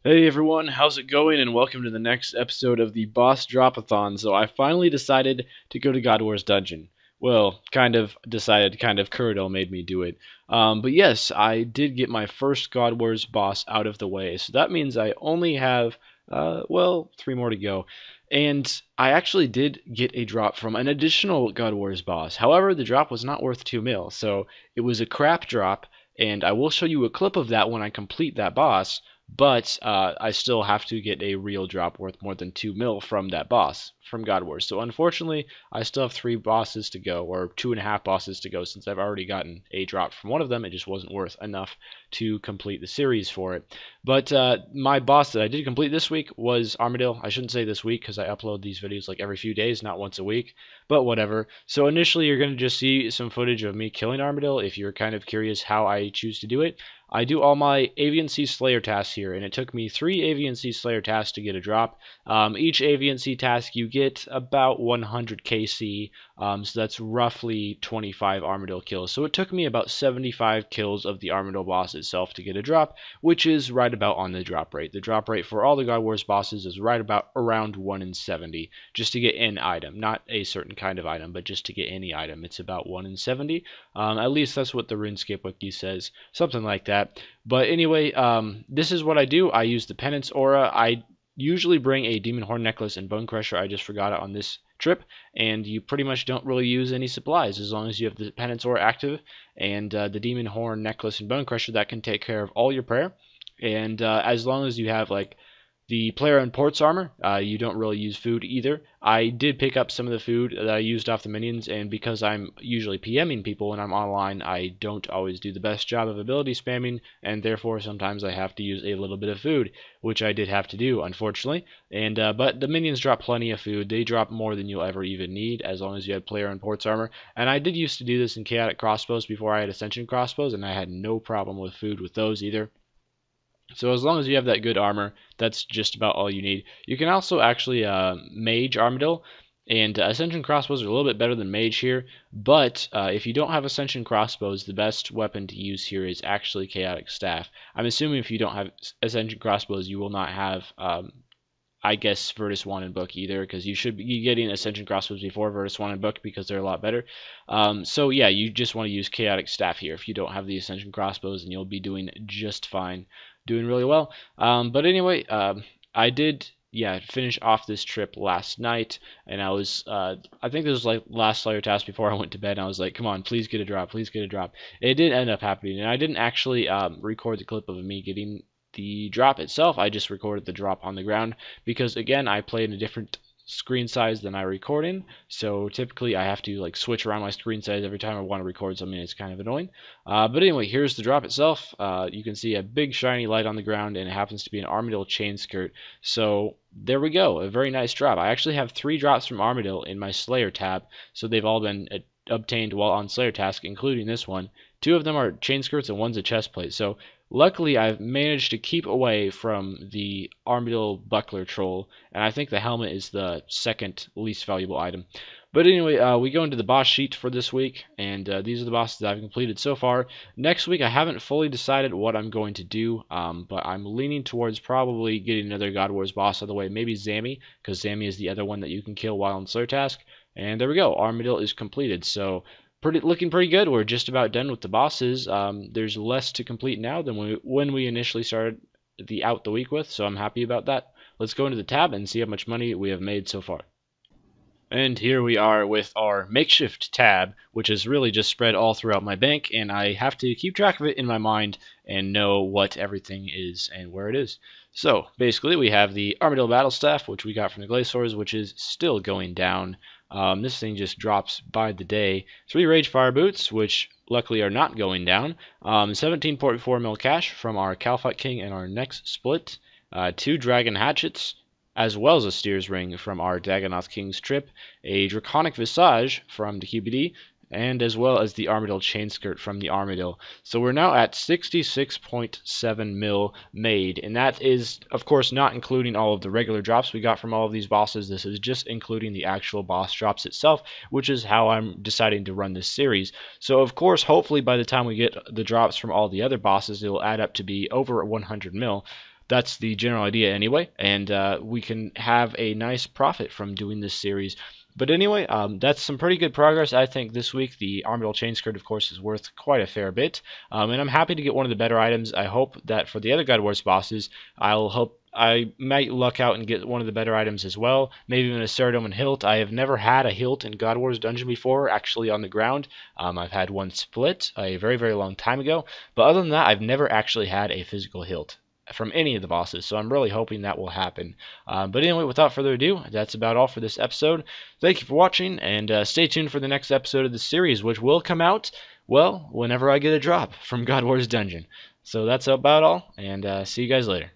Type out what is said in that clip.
Hey everyone, how's it going? And welcome to the next episode of the Boss Drop-A-Thon. So I finally decided to go to God War's dungeon. Well, kind of decided, Kurito made me do it. But yes, I did get my first God Wars boss out of the way. So that means I only have, well, 3 more to go. And I actually did get a drop from an additional God Wars boss. However, the drop was not worth 2 mil, so it was a crap drop. And I will show you a clip of that when I complete that boss. But I still have to get a real drop worth more than 2 mil from that boss, from God Wars. So unfortunately, I still have 3 bosses to go, or 2.5 bosses to go, since I've already gotten a drop from one of them. It just wasn't worth enough to complete the series for it. But my boss that I did complete this week was Armadillo. I shouldn't say this week, because I upload these videos like every few days, not once a week. But whatever. So initially, you're going to just see some footage of me killing Armadillo, if you're kind of curious how I choose to do it. I do all my Avian Sea Slayer tasks here, and it took me 3 Avian Sea Slayer tasks to get a drop. Each Avian Sea task you get about 100 KC, so that's roughly 25 Armadillo kills. So it took me about 75 kills of the Armadillo boss itself to get a drop, which is right about on the drop rate. The drop rate for all the God Wars bosses is right about around 1 in 70, just to get an item, not a certain kind of item, but just to get any item. It's about 1 in 70. At least that's what the Runescape wiki says, something like that. But anyway, this is what I do. I use the Penance Aura. I usually bring a Demon Horn Necklace and Bone Crusher. I just forgot it on this trip, and you pretty much don't really use any supplies as long as you have the Penance Aura active, and the Demon Horn Necklace and Bone Crusher, that can take care of all your prayer. And as long as you have like the player and ports armor, you don't really use food either. I did pick up some of the food that I used off the minions, and because I'm usually PMing people when I'm online, I don't always do the best job of ability spamming, and therefore sometimes I have to use a little bit of food, which I did have to do, unfortunately. And but the minions drop plenty of food. They drop more than you'll ever even need, as long as you have player and ports armor. And I did used to do this in chaotic crossbows before I had ascension crossbows, and I had no problem with food with those either. So as long as you have that good armor, that's just about all you need. You can also actually mage Armadillo, and Ascension crossbows are a little bit better than mage here, but if you don't have Ascension crossbows, the best weapon to use here is actually Chaotic Staff. I'm assuming if you don't have Ascension crossbows, you will not have, I guess, Virtus Wanted Book either, because you should be getting Ascension crossbows before Virtus Wanted Book because they're a lot better. So yeah, you just want to use Chaotic Staff here if you don't have the Ascension crossbows, and you'll be doing just fine. Doing really well. But anyway, I did finish off this trip last night, and I was I think this was like last Slayer task before I went to bed, and I was like, come on, please get a drop, please get a drop. It did end up happening, and I didn't actually record the clip of me getting the drop itself. I just recorded the drop on the ground because, again, I play in a different screen size than I record in, so typically I have to like switch around my screen size every time I want to record something. It's kind of annoying. But anyway, here's the drop itself. You can see a big shiny light on the ground, and it happens to be an Armadillo chain skirt. So there we go, a very nice drop. I actually have 3 drops from Armadillo in my Slayer tab, so they've all been obtained while on Slayer task, including this one. 2 of them are chain skirts and 1's a chest plate. So luckily, I've managed to keep away from the Armadillo Buckler Troll, and I think the helmet is the second least valuable item. But anyway, we go into the boss sheet for this week, and these are the bosses I've completed so far. Next week, I haven't fully decided what I'm going to do, but I'm leaning towards probably getting another God Wars boss out of the way, maybe Zammy, because Zammy is the other one that you can kill while on Slayer task. And there we go, Armadillo is completed. So looking pretty good. We're just about done with the bosses. There's less to complete now than when we initially started the week with, so I'm happy about that. Let's go into the tab and see how much money we have made so far. And here we are with our makeshift tab, which is really just spread all throughout my bank, and I have to keep track of it in my mind and know what everything is and where it is. So basically, we have the Armadillo Battle Staff, which we got from the Glaciers, which is still going down. This thing just drops by the day. 3 Rage Fire Boots, which luckily are not going down. 17.4 mil cash from our Calfight King and our next split. 2 Dragon Hatchets, as well as a Steer's Ring from our Dagonoth King's trip. A Draconic Visage from the QBD, and as well as the Armadillo chain skirt from the Armadillo. So we're now at 66.7 mil made, and that is, of course, not including all of the regular drops we got from all of these bosses. This is just including the actual boss drops itself, which is how I'm deciding to run this series. So, of course, hopefully by the time we get the drops from all the other bosses, it'll add up to be over 100 mil. that's the general idea anyway, and we can have a nice profit from doing this series. But anyway, that's some pretty good progress, I think, this week. The Armadyl Chain Skirt, of course, is worth quite a fair bit, and I'm happy to get one of the better items. I hope that for the other God Wars bosses, I might luck out and get one of the better items as well, maybe even a Ceridome hilt. I have never had a hilt in God Wars Dungeon before, actually on the ground. I've had one split a very, very long time ago, but other than that, I've never actually had a physical hilt from any of the bosses, so I'm really hoping that will happen. But anyway, without further ado, that's about all for this episode. Thank you for watching, and stay tuned for the next episode of the series, which will come out, well, whenever I get a drop from God Wars Dungeon. So that's about all, and see you guys later.